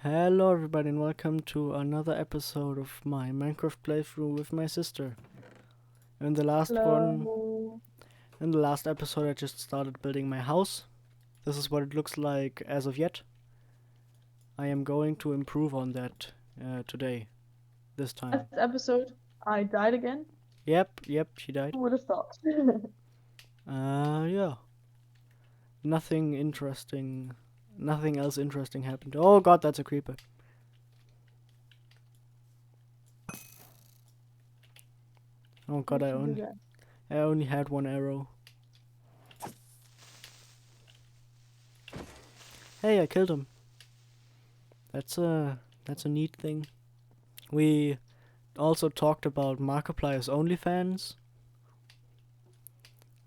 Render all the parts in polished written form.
Hello everybody and welcome to another episode of my Minecraft playthrough with my sister. In the last one, Hello. in the last episode I just started building my house. This is what it looks like as of yet. I am going to improve on that today, this time. Last episode, I died again. Yep, she died. Who would have thought? Yeah. Nothing interesting, nothing else interesting happened. Oh god, that's a creeper. Oh god, How'd you do that? I only had one arrow. Hey, I killed him. That's a neat thing. We also talked about Markipliers OnlyFans.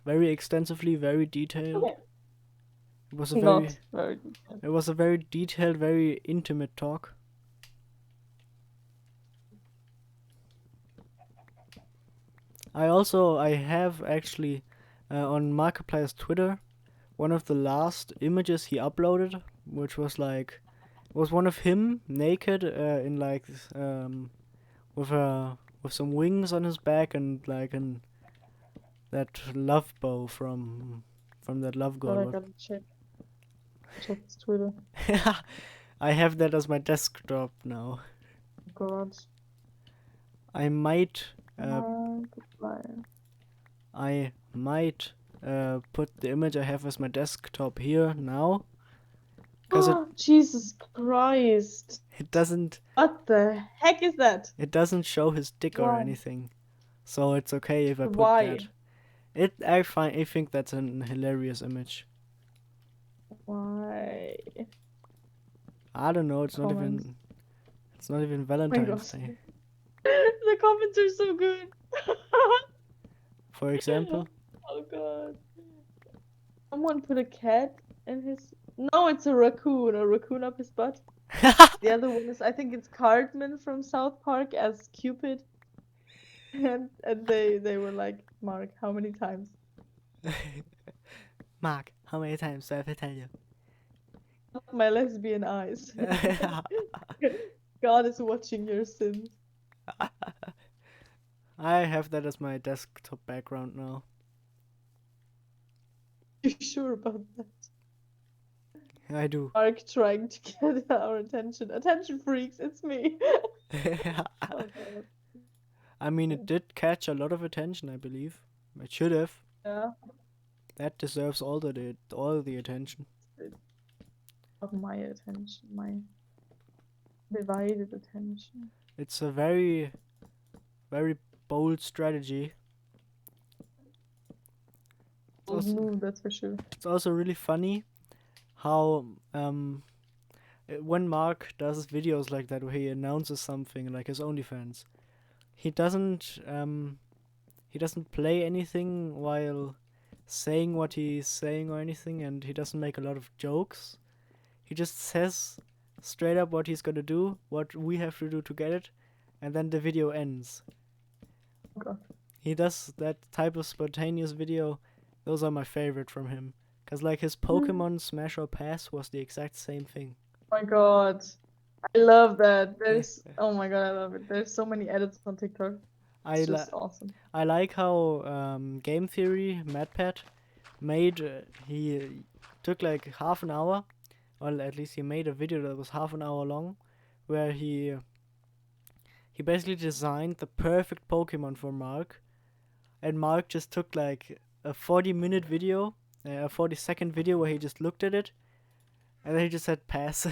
Very extensively, very detailed. Okay. It was a Not very very detailed. it was a very detailed, very intimate talk. I have actually on Markiplier's Twitter one of the last images he uploaded, which was like was one of him naked in like with some wings on his back and like that love bow from that love But I god. gotta check his Twitter. I have that as my desktop now. God. I might Markiplier. I might put the image I have as my desktop here now, because Jesus Christ. it doesn't What the heck is that? show his dick or Why? anything, so it's okay if I put Why? that. I think that's an hilarious image. Why? I don't know. Comments. It's not even Oh my Valentine's God. Day. The comments are so good. For example. Oh God. Someone put a cat in his. No, it's a raccoon up his butt. The other one is, I think it's Cartman from South Park as Cupid. And they were like, Mark, how many times? Mark, how many times do I have to tell you? My lesbian eyes. God is watching your sins. I have that as my desktop background now. You sure about that? I do. Mark trying to get our attention. Attention freaks, it's me. Oh God. I mean, it did catch a lot of attention, I believe. It should have. Yeah. That deserves all the attention. Of my attention, my divided attention. It's a very, very bold strategy. Bold move, that's for sure. It's also really funny how when Mark does videos like that where he announces something like his OnlyFans, he doesn't play anything while saying what he's saying or anything, and he doesn't make a lot of jokes. He just says straight up what he's gonna do, what we have to do to get it, and then the video ends. Okay. He does that type of spontaneous video. Those are my favorite from him. Cause like his Pokemon Smash or Pass was the exact same thing. Oh my God. I love that. Oh my God, I love it. There's so many edits on TikTok. It's just awesome. I like how Game Theory MadPat he took like half an hour, or at least he made a video that was half an hour long, where he basically designed the perfect Pokemon for Mark, and Mark just took like a 40-minute video, a 40-second video where he just looked at it, and then he just said pass.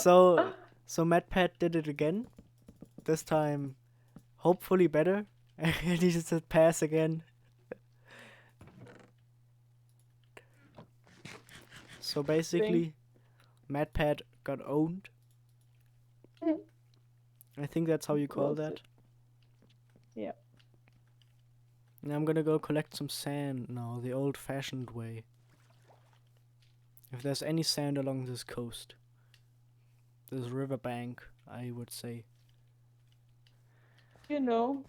So MadPat did it again, this time hopefully better, and he just said pass again. So basically, MadPat got owned. I think that's how you call that. Yeah. And I'm gonna go collect some sand now, the old-fashioned way. If there's any sand along this coast, this riverbank, I would say. You know.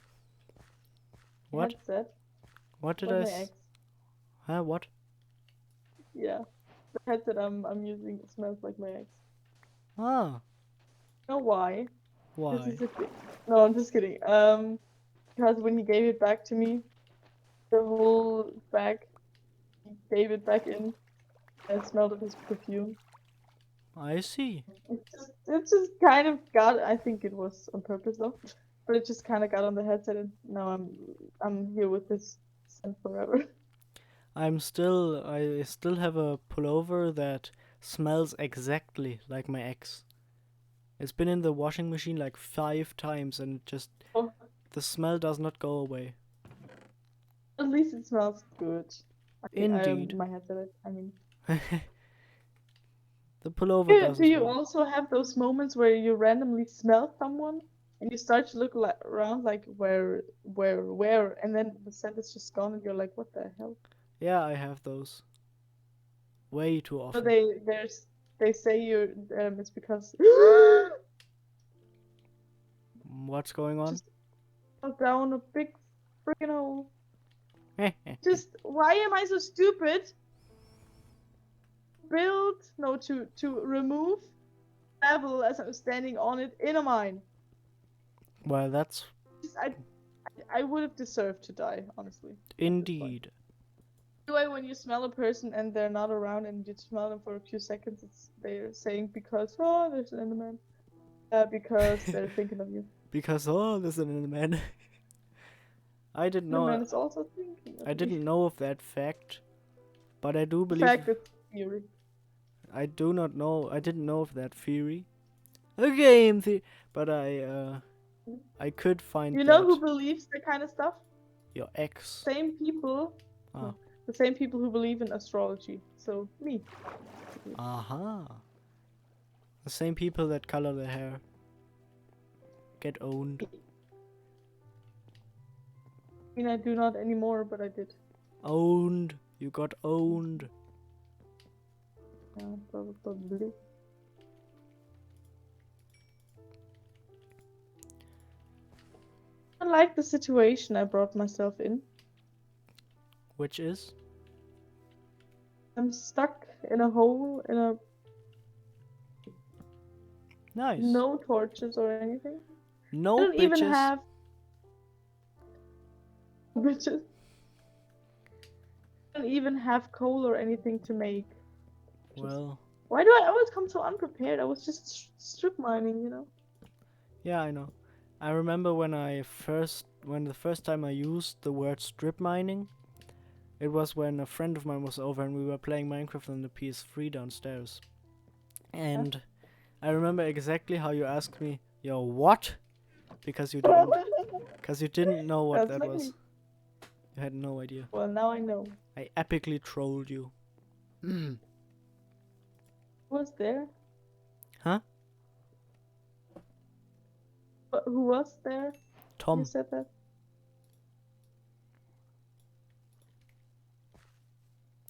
What? Headset. What did Like I? my ex. Huh? What? Yeah. The headset I'm using smells like my ex. Ah, You know why? This why? is a thing. No, I'm just kidding. Because when he gave it back to me, the whole bag, he gave it back in and smelled of his perfume. I see. It just kind of got. I think it was on purpose though, but it just kind of got on the headset, and now I'm here with this scent forever. I still have a pullover that smells exactly like my ex. It's been in the washing machine like 5 times and Oh, the smell does not go away. at least it smells good. I think I Indeed. my headset. I mean, The pullover do does do as you well. also have those moments where you randomly smell someone and you start to look around like where, and then the scent is just gone, and you're like, what the hell? Yeah, I have those. Way too So often. they say you it's because What's going on? just fell down a big freaking hole. Just why am I so stupid? Build no to remove level as I'm standing on it in a mine. Well, that's Just, I would have deserved to die, honestly, at this point. indeed. Anyway, when you smell a person and they're not around and you smell them for a few seconds, they're saying because oh there's an enderman. Because they're thinking of you. Because oh, there's an enderman. I didn't know. Enderman is also thinking I of me. didn't know of that fact, but I do The believe. fact it's theory. I do not know. I didn't know of that theory. A game theory, but I could find You know who that believes that kind of stuff? your ex. Same people. Ah, No, the same people who believe in astrology. So me. aha. The same people that color their hair get owned. I mean, I do not anymore, but I did. Owned. You got owned. Yeah, probably. I like the situation I brought myself in. Which is I'm stuck in a hole in a nice. no torches or anything. I No don't even bitches. have bitches. I don't even have coal or anything to make. Well, Why do I always come so unprepared? I was just strip mining, you know. yeah, I know. I remember when the first time I used the word strip mining, it was when a friend of mine was over and we were playing Minecraft on the PS3 downstairs. And I remember exactly how you asked me, "Yo, what?" Because you didn't know what That's that like was. me. You had no idea. Well, now I know. I epically trolled you. Who was there? Huh? Who was there? You Tom. said that.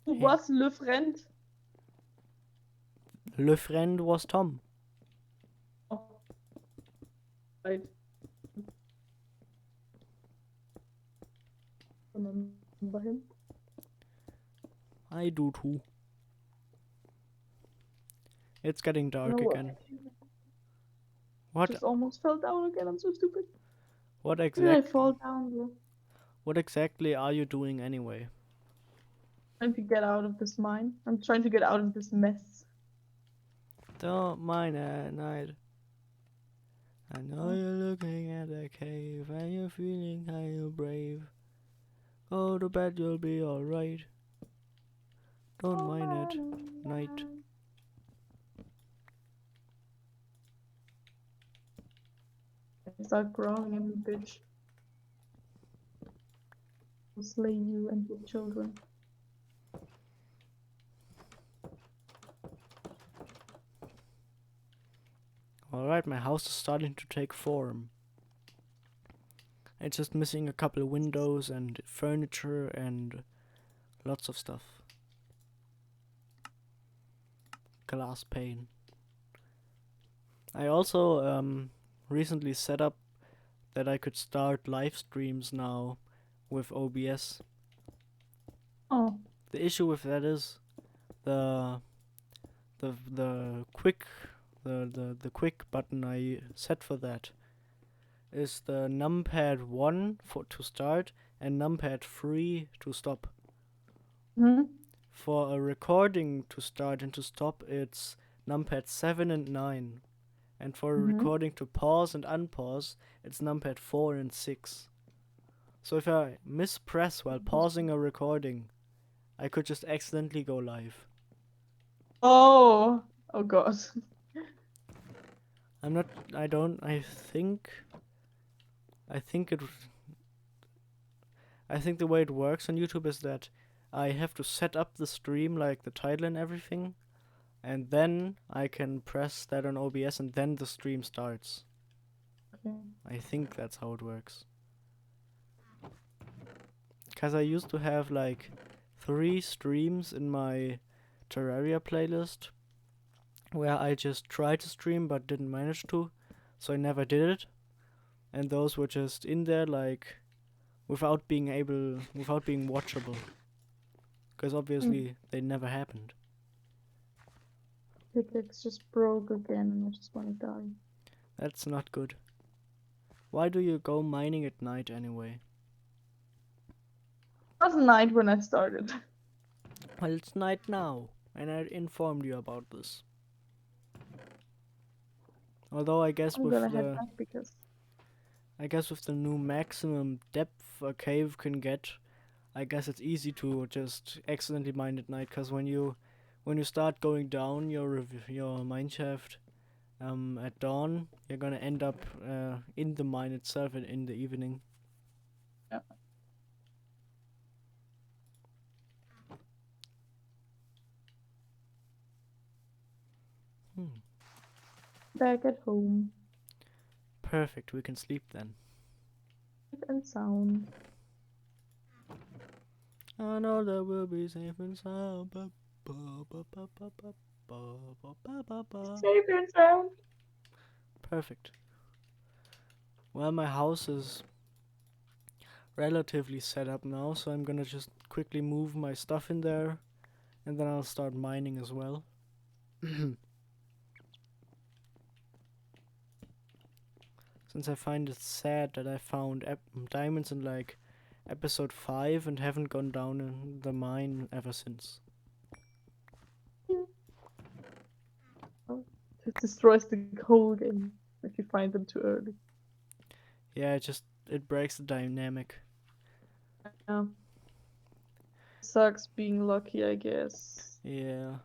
Who Hey. was le friend? Le friend was Tom. Oh, right. Remember him? I do too. It's getting dark No, what? again. What Just almost fell down again. I'm so stupid. what Where did I exact fall down, bro? what exactly are you doing anyway? Trying to get out of this mine. I'm trying to get out of this mess. Don't mind at night. I know you're looking at a cave and you're feeling kinda brave. Go to bed, you'll be alright. Don't mind at night. Start growing in me, bitch. I'll slay you and your children. Alright, my house is starting to take form. It's just missing a couple of windows and furniture and lots of stuff. Glass pane. I also recently set up that I could start live streams now with OBS. Oh, The issue with that is the quick the quick button I set for that is the numpad 1 for to start and numpad 3 to stop. Hmm. For a recording to start and to stop, it's numpad 7 and 9. And for a Hmm. recording to pause and unpause, it's numpad 4 and 6. So if I mispress while pausing a recording, I could just accidentally go live. Oh, oh God. I'm not. I don't. I think. I think it. I think the way it works on YouTube is that I have to set up the stream, like the title and everything, and then I can press that on OBS, and then the stream starts. Okay. I think that's how it works. Because I used to have like 3 streams in my Terraria playlist where I just tried to stream but didn't manage to, so I never did it. And those were just in there like without being watchable. Because obviously they never happened. Pickaxe just broke again and I just want to die. That's not good. Why do you go mining at night anyway? It was night when I started. Well, it's night now, and I informed you about this. Although I guess I'm gonna head back because with the new maximum depth a cave can get, I guess it's easy to just accidentally mine at night. Cause when you start going down your mineshaft at dawn, you're gonna end up in the mine itself in the evening. yeah. Back at home. Perfect. We can sleep then. Safe and sound. I know that we'll be safe and sound. Safe and sound. Perfect. Well, my house is relatively set up now, so I'm gonna just quickly move my stuff in there, and then I'll start mining as well. Since I find it sad that I found diamonds in like episode 5 and haven't gone down in the mine ever since. Oh, it destroys the whole game if you find them too early. Yeah, it breaks the dynamic. Yeah. Sucks being lucky, I guess. Yeah.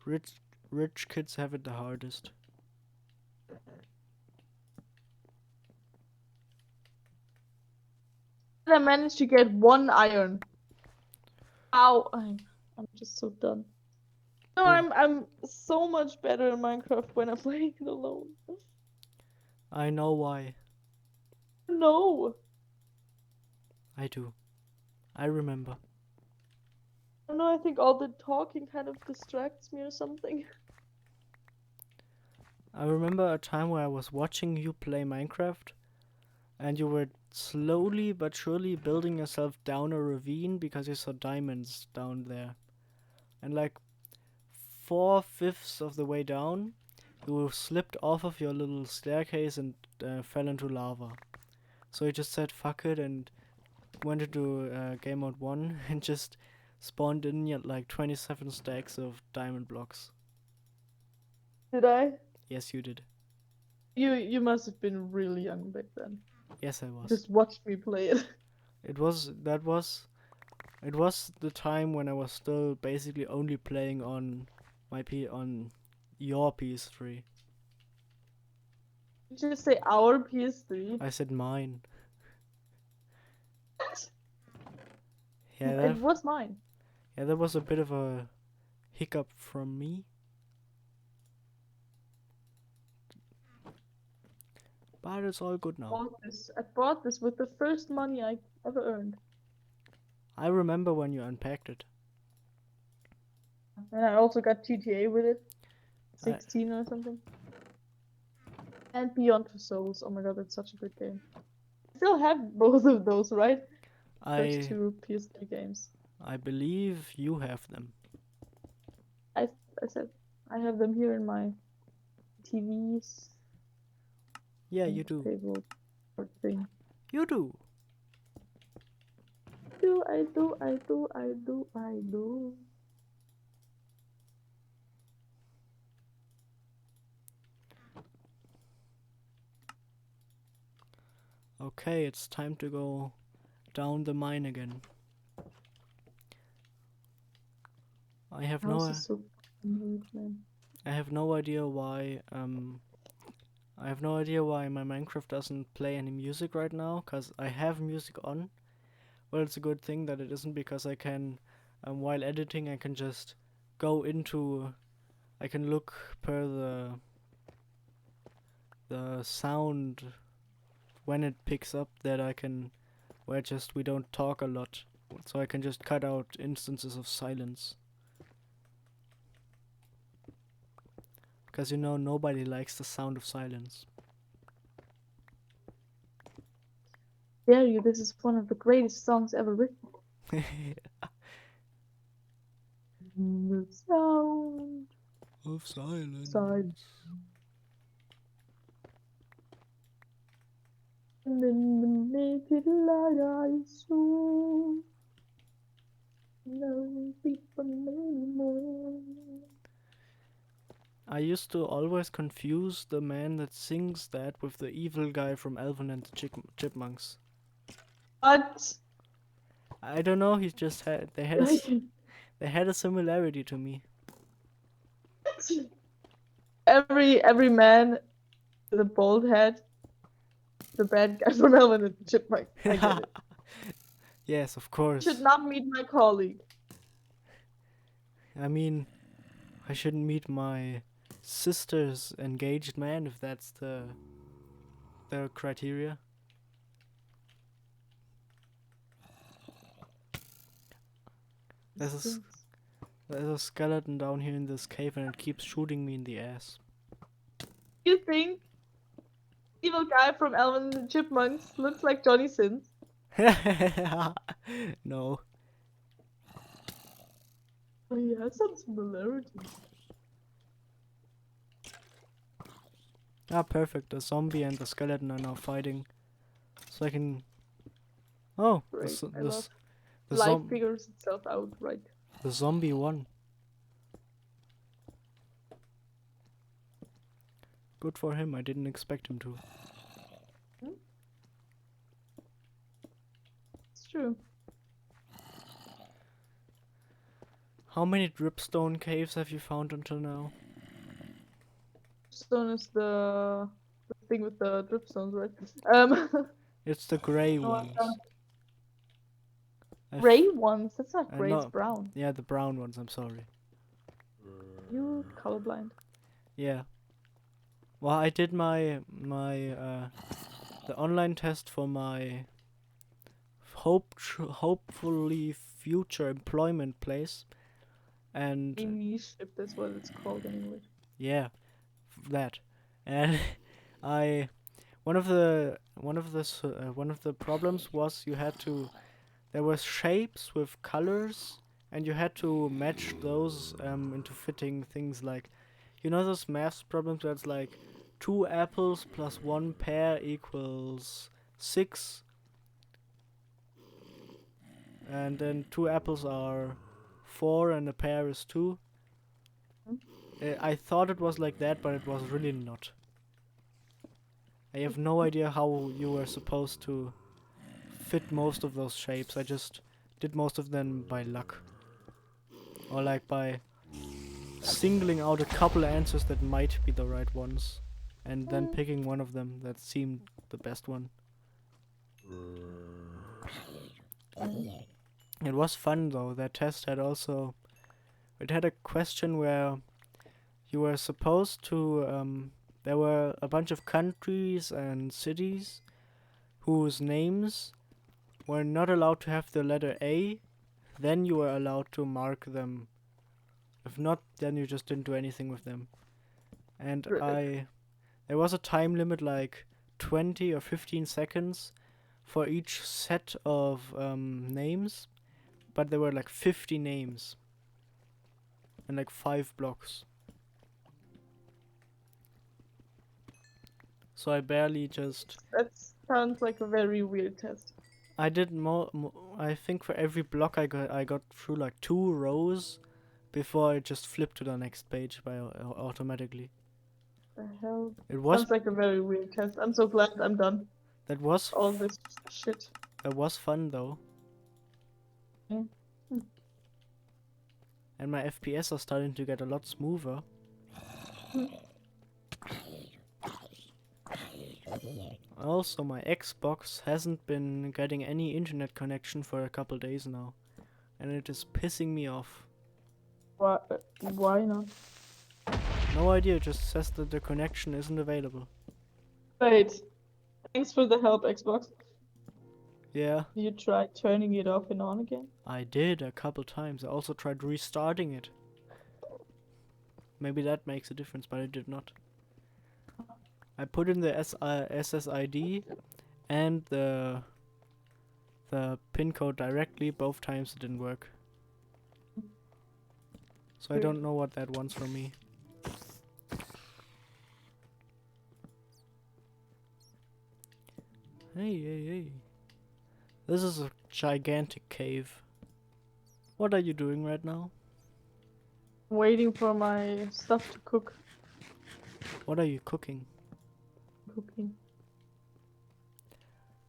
Rich kids have it the hardest. I managed to get 1 iron. Ow! I'm just so done. No, I'm so much better in Minecraft when I'm playing it alone. I know why. No. I do. I remember. I don't know, I think all the talking kind of distracts me or something. I remember a time where I was watching you play Minecraft, and you were slowly but surely building yourself down a ravine because you saw diamonds down there. And like 4/5 of the way down, you slipped off of your little staircase and fell into lava. So you just said fuck it and went into game mode 1 and just spawned in like 27 stacks of diamond blocks. Did I? Yes, you did. You must have been really young back then. Yes, I was. Just watched me play it. It was the time when I was still basically only playing on on your PS3. Did you just say our PS3? I said mine. What? Yeah, It was mine. that was a bit of a hiccup from me. But it's all good now. I bought this with the first money I ever earned. I remember when you unpacked it. And I also got GTA with it. 16 or something. And Beyond Two Souls. Oh my god, that's such a good game. I still have both of those, right? First 2 PS3 games. I believe you have them. I said. I have them here in my TV's Yeah, you do. table or thing. You do. I do. Okay, it's time to go down the mine again. I have House no is so neat, man. I have no idea why I have no idea why my Minecraft doesn't play any music right now, cuz I have music on. Well, it's a good thing that it isn't, because I can while editing I can just go into I can look per the sound when it picks up, that I can where just we don't talk a lot. So I can just cut out instances of silence. Because you know nobody likes the sound of silence. Dare you, this is one of the greatest songs ever written. The sound Of silence. silence. And in the naked light I saw no people anymore. I used to always confuse the man that sings that with the evil guy from Alvin and the Chipmunks. But I don't know. He just had they had a similarity to me. every man with a bald head, the bad guy from Alvin and the Chipmunk. I get it. Yes, of Should course. not meet my colleague. I mean, I shouldn't meet my sister's engaged man if that's the criteria. There's a skeleton down here in this cave, and it keeps shooting me in the ass. You think evil guy from Alvin and the Chipmunks looks like Johnny Sins? No. Oh, he has some similarities. Ah, perfect. The zombie and the skeleton are now fighting. So I can. Oh, Great. I the, love the, life zom- figures itself out, right? the zombie won. Good for him. I didn't expect him to. It's true. How many dripstone caves have you found until now? Stone is the thing with the dripstones, right? It's the gray No, ones. gray ones. That's not gray. It's No. brown. Yeah, the brown ones. I'm sorry. You colorblind. Yeah. Well, I did the online test for my hopefully future employment place, and Traineeship, that's what it's called in English. yeah, that, and I one of the problems was there were shapes with colors, and you had to match those into fitting things, like, you know, those maths problems where it's like 2 apples plus 1 pear equals 6, and then 2 apples are 4 and a pear is 2. I thought it was like that, but it was really not. I have no idea how you were supposed to fit most of those shapes. I just did most of them by luck. Or like by singling out a couple answers that might be the right ones, and then picking one of them that seemed the best one. It was fun though. That test had it had a question where you were supposed to there were a bunch of countries and cities whose names were not allowed to have the letter A. Then you were allowed to mark them. If not, then you just didn't do anything with them. And there was a time limit, like 20 or 15 seconds for each set of names, but there were like 50 names and like 5 blocks. so I barely just. That sounds like a very weird test. I did I think for every block I got through like 2 rows before it just flipped to the next page by automatically. The hell? It was Sounds like a very weird test. I'm so glad I'm done. that was All this shit. that was fun though, Mm. and my FPS are starting to get a lot smoother. Also, my Xbox hasn't been getting any internet connection for a couple days now, and it is pissing me off. Why not? No idea, it just says that the connection isn't available. Wait. Thanks for the help, Xbox. Yeah, You tried turning it off and on again? I did a couple times. I also tried restarting it. Maybe that makes a difference, but I did not. I put in the SSID and the pin code directly. Both times it didn't work. So I don't know what that wants from me. Hey. This is a gigantic cave. What are you doing right now? Waiting for my stuff to cook. What are you cooking? Cooking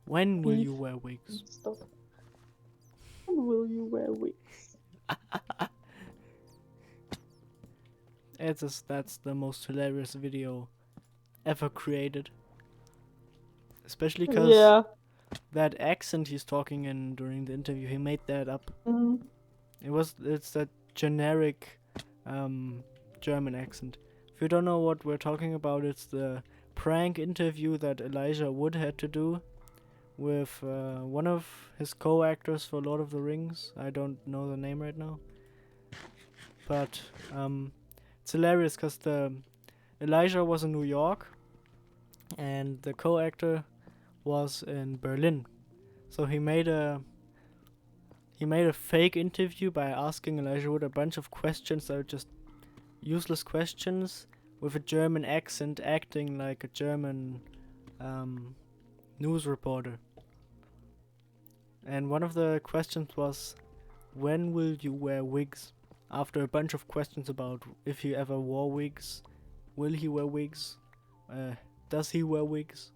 When will beef you wear wigs? and stuff. When will you wear wigs? That's the most hilarious video ever created. Especially because Yeah. that accent he's talking in during the interview, he made that up. Mm. It's that generic German accent. If you don't know what we're talking about, it's the prank interview that Elijah Wood had to do with one of his co-actors for Lord of the Rings. I don't know the name right now, but it's hilarious because the Elijah was in New York and the co-actor was in Berlin, so he made a fake interview by asking Elijah Wood a bunch of questions that are just useless questions with a German accent, acting like a German news reporter. And one of the questions was, when will you wear wigs? After a bunch of questions about if he ever wore wigs, will he wear wigs, does he wear wigs?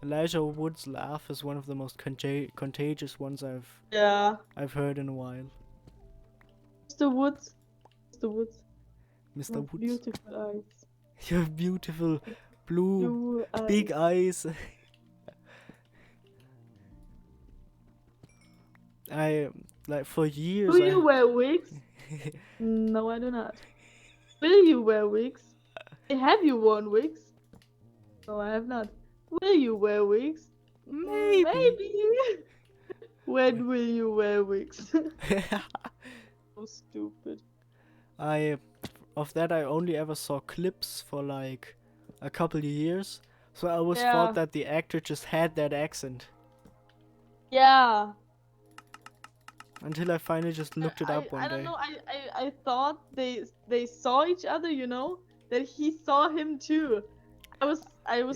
Elijah Wood's laugh is one of the most contagious ones I've heard in a while. Mr. Woods. Mr. Woods. Mr. What Woods. beautiful eyes. You have beautiful blue Blue big eyes. I like for years. Do you wear wigs? No, I do not. Will you wear wigs? Have you worn wigs? No, I have not. Will you wear wigs? Maybe. When will you wear wigs? So stupid. Of that I only ever saw clips for like a couple of years, so I always Yeah. thought that the actor just had that accent Yeah. until I finally just looked it up one I day. don't know. I thought they saw each other. You know that he saw him too. I was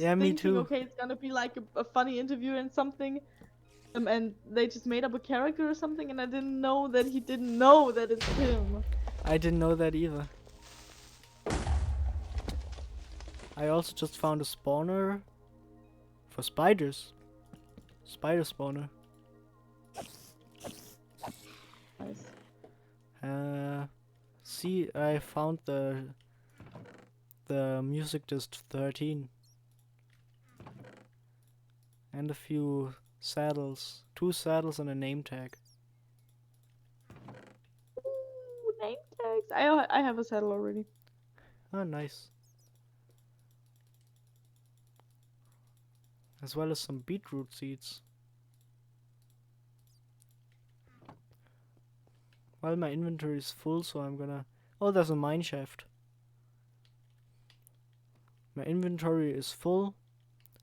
Yeah, me thinking, too. okay, it's gonna be like a funny interview and something. And they just made up a character or something, and I didn't know that he didn't know that it's him. I didn't know that either. I also just found a spawner for spiders. Spider spawner. Nice. See, I found the music disc 13 and a few saddles, 2 saddles and a name tag. Ooh, name tags. I have a saddle already. Oh, nice. As well as some beetroot seeds. Well, my inventory is full, so I'm gonna... Oh, there's a mine shaft. My inventory is full,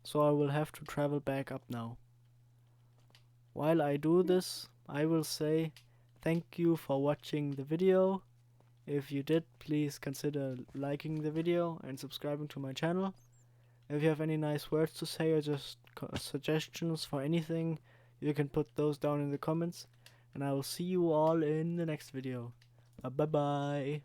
so I will have to travel back up now. While I do this, I will say thank you for watching the video. If you did, please consider liking the video and subscribing to my channel. If you have any nice words to say or just suggestions for anything, you can put those down in the comments. And I will see you all in the next video. Bye bye.